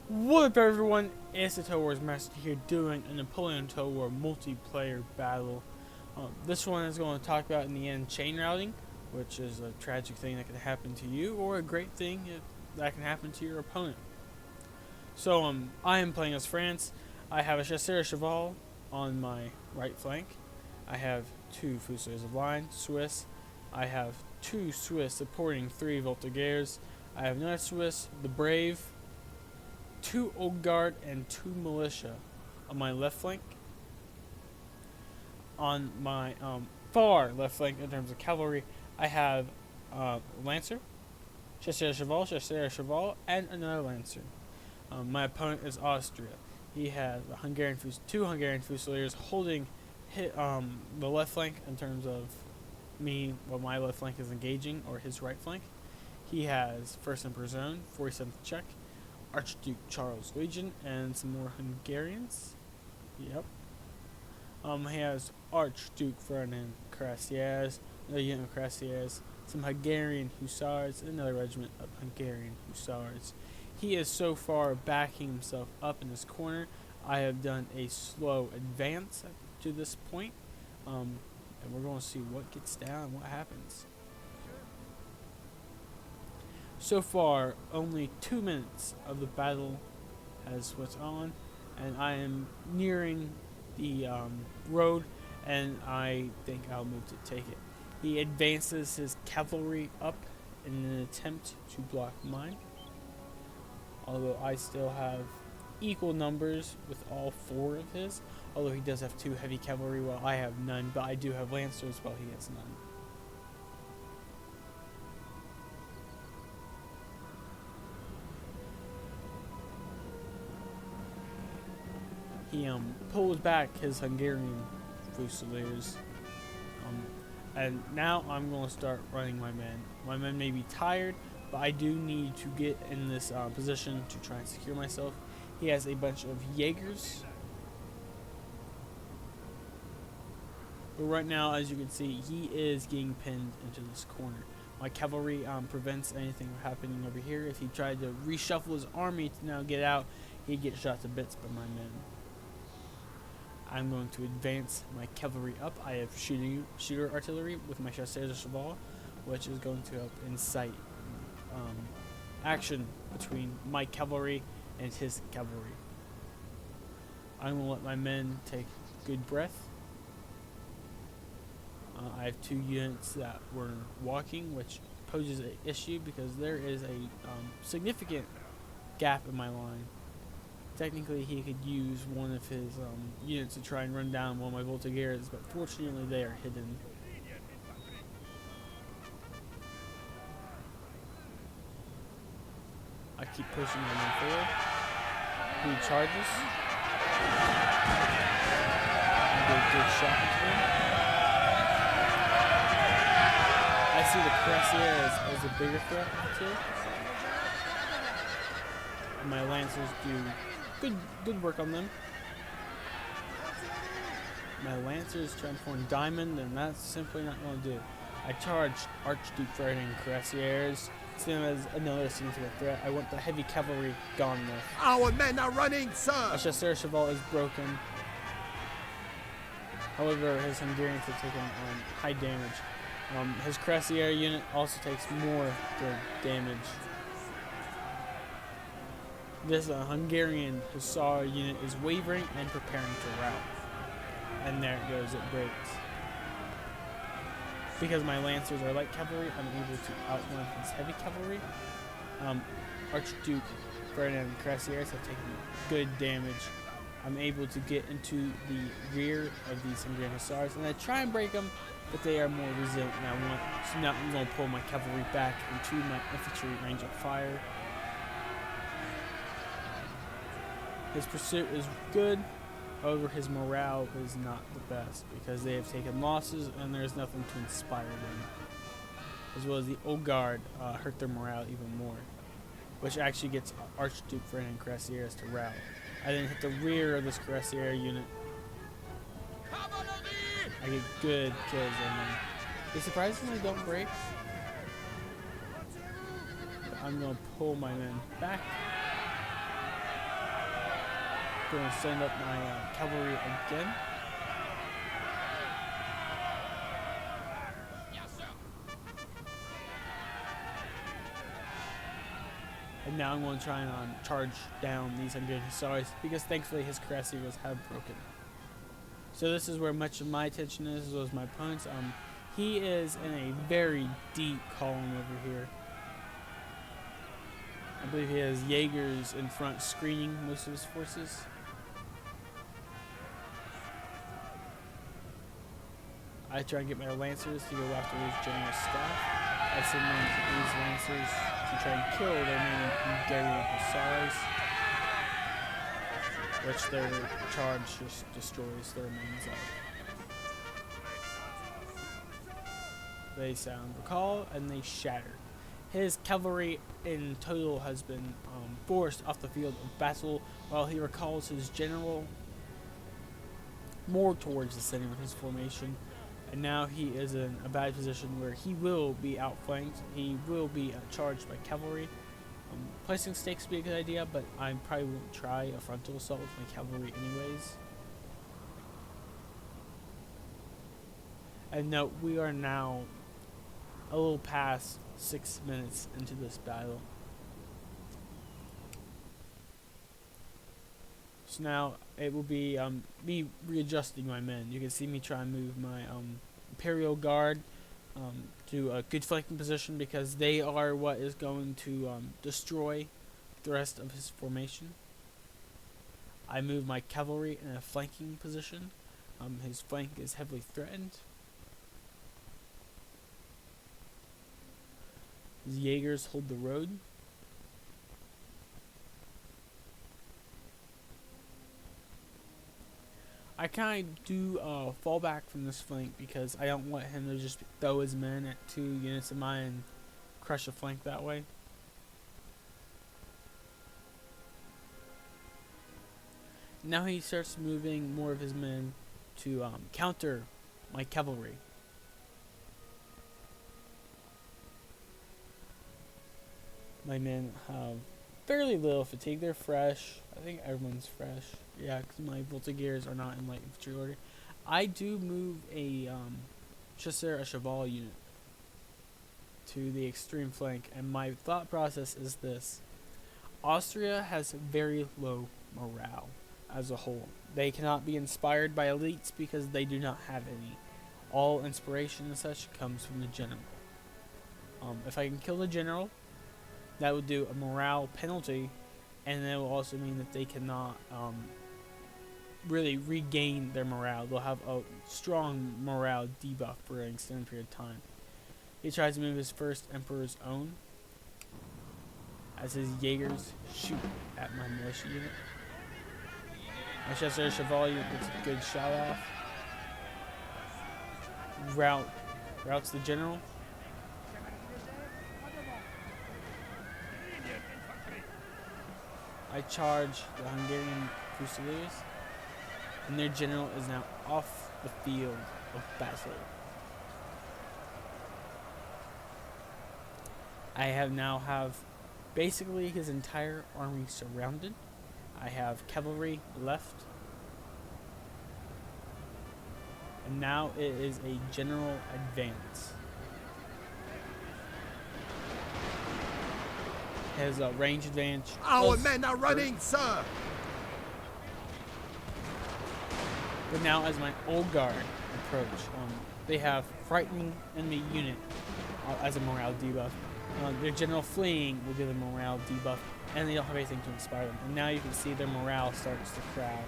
What up, everyone? It's the Total War's Master here doing a Napoleon Total War multiplayer battle. This one is going to talk about in the end chain routing, which is a tragic thing that can happen to you, or a great thing that can happen to your opponent. So I am playing as France. I have a Chasseur Cheval on my right flank. I have 2 Fusiliers of line, Swiss. I have 2 Swiss supporting 3 Voltigeurs. I have another Swiss, the Brave, 2 Old Guard, and 2 Militia on my left flank. On my far left flank in terms of cavalry, I have Lancer, Chasseur Cheval, and another Lancer. My opponent is Austria. He has a 2 Hungarian Fusiliers holding the left flank in terms of my left flank is engaging, or his right flank. He has 1st Emperor's Own, 47th Czech, Archduke Charles Legion, and some more Hungarians. Yep. He has Archduke Ferdinand Cuirassiers, another unit of Cuirassiers, some Hungarian Hussars, and another regiment of Hungarian Hussars. He is so far backing himself up in this corner. I have done a slow advance to this point, and we're going to see what gets down and what happens. So far, only 2 minutes of the battle has what's on, and I am nearing the road, and I think I'll move to take it. He advances his cavalry up in an attempt to block mine, although I still have equal numbers with all 4 of his, although he does have 2 heavy cavalry while I have none, but I do have lancers while he has none. He pulls back his Hungarian Fusiliers, and now I'm going to start running my men. My men may be tired, but I do need to get in this position to try and secure myself. He has a bunch of Jaegers, but right now, as you can see, he is getting pinned into this corner. My cavalry prevents anything from happening over here. If he tried to reshuffle his army to now get out, he'd get shot to bits by my men. I'm going to advance my cavalry up. I have shooter artillery with my Chasseurs Cheval, which is going to help incite action between my cavalry and his cavalry. I'm going to let my men take good breath. I have 2 units that were walking, which poses an issue because there is a significant gap in my line. Technically, he could use one of his units to try and run down one of my Voltigeurs, but fortunately they are hidden. I keep pushing him forward. He charges. I get a good shot into him. I see the Cuirassiers as a bigger threat of the 2. And my Lancers do good work on them. My Lancers trying to form diamond, and that's simply not going to do. I charge Archduke Ferdinand Cuirassiers, see them as another significant threat. I want the heavy cavalry gone with. Our men are running, sir! A Chasseur Cheval is broken. However, his Hungarians have taken high damage. His Cuirassier unit also takes more good damage. This Hungarian Hussar unit is wavering and preparing to rout. And there it goes, it breaks. Because my Lancers are light cavalry, I'm able to outrun his heavy cavalry. Archduke Ferdinand Cuirassiers have taken good damage. I'm able to get into the rear of these Hungarian Hussars, and I try and break them, but they are more resilient than I want. So now I'm going to pull my cavalry back into my infantry range of fire. His pursuit is good, however his morale is not the best because they have taken losses and there's nothing to inspire them. As well as the Old Guard hurt their morale even more, which actually gets Archduke Ferdinand Cuirassiers to rout. I then hit the rear of this Cuirassier unit. I get good kills on them. They surprisingly don't break. I'm going to pull my men back. going to send up my cavalry again. And now I'm going to try and charge down these Hungarian hussars because thankfully his cuirassiers have broken. So this is where much of my attention is, as well as my opponent's. He is in a very deep column over here. I believe he has Jaegers in front screening most of his forces. I try and get my Lancers to go after his general staff. I send these Lancers to try and kill their main Hungarian hussars, which their charge just destroys the remains of. They sound the call and they shatter. His cavalry in total has been forced off the field of battle while he recalls his general more towards the center of his formation. And now he is in a bad position where he will be outflanked. He will be charged by cavalry. Placing stakes would be a good idea, but I probably won't try a frontal assault with my cavalry anyways. And note, we are now a little past 6 minutes into this battle. So now it will be me readjusting my men. You can see me try and move my Imperial Guard to a good flanking position because they are what is going to destroy the rest of his formation. I move my cavalry in a flanking position. His flank is heavily threatened. His Jaegers hold the road. I kind of do fall back from this flank because I don't want him to just throw his men at 2 units of mine and crush a flank that way. Now he starts moving more of his men to counter my cavalry. My men have fairly little fatigue. They're fresh. I think everyone's fresh. Yeah, because my Voltigeurs are not in light infantry order. I do move a Chasseur à Cheval unit to the extreme flank, and my thought process is this. Austria has very low morale as a whole. They cannot be inspired by elites because they do not have any. All inspiration and such comes from the general. If I can kill the general, that would do a morale penalty, and that will also mean that they cannot really regain their morale. They'll have a strong morale debuff for an extended period of time. He tries to move his first Emperor's Own as his Jaegers shoot at my militia unit. My Chasseur Cheval unit gets a good shot off. Routes the general. I charge the Hungarian Fusiliers, and their general is now off the field of battle. I now have basically his entire army surrounded. I have cavalry left, and now it is a general advance. Has a range advantage. Our men are running, sir! But now as my old guard approach, they have frightening enemy unit as a morale debuff. Their general fleeing will give them a morale debuff, and they don't have anything to inspire them. And now you can see their morale starts to crash.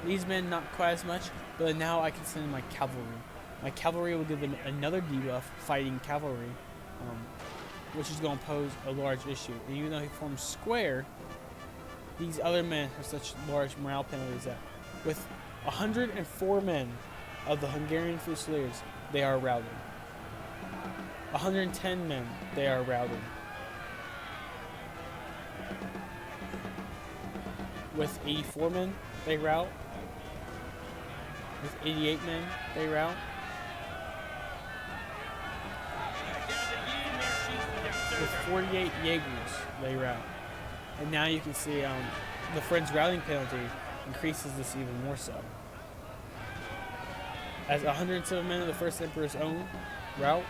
These men not quite as much, but now I can send in my cavalry. My cavalry will give them another debuff, fighting cavalry, which is going to pose a large issue. And even though he forms square, these other men have such large morale penalties that with 104 men of the Hungarian Fusiliers, they are routed. 110 men, they are routed. With 84 men, they rout. With 88 men, they rout. With 48 Jaegers, they rout. And now you can see the friend's routing penalty increases this even more so. As 107 men of the first emperor's own route,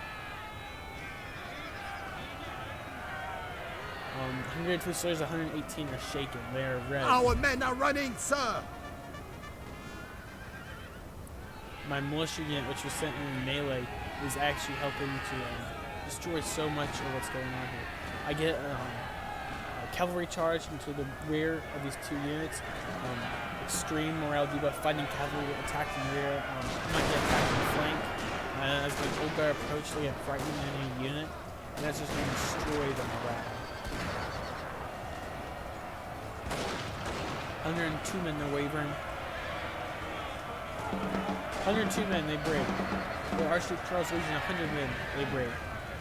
102 soldiers, 118 are shaken. They are red. Our men are running, sir. My militia unit, which was sent in melee, is actually helping to destroy so much of what's going on here. I get a cavalry charge into the rear of these two units. Extreme morale debuff, fighting cavalry attacked in the rear. Might get attacked in the flank. As the old guard approach, they get frightened in any unit, and that's just going to destroy the morale. 102 men, they're wavering. 102 men, they break. The Archduke Legion, 100 men, they break.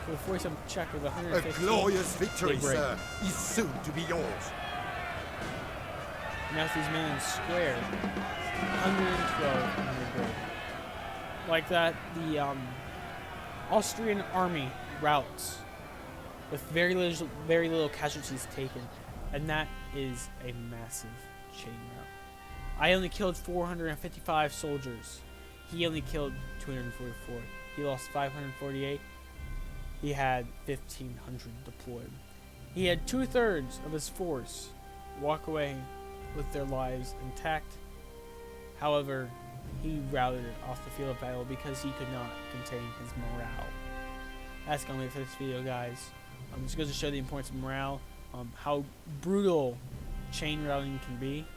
For the 47th check with 115, A glorious victory, they break. sir, is soon to be yours. Now with these men in square, 112 and they break. Like that, the Austrian army routes with very little casualties taken, and that is a massive chain route. I only killed 455 soldiers. He only killed 244. He lost 548. He had 1,500 deployed. He had 2/3 of his force walk away with their lives intact. However, he routed off the field of battle because he could not contain his morale. That's going to be it for this video, guys. Just goes to show the importance of morale, how brutal chain routing can be.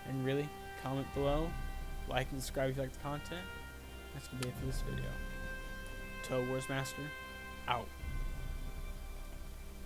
And really, comment below, like and subscribe if you like the content. That's going to be it for this video. Total Wars Master, out.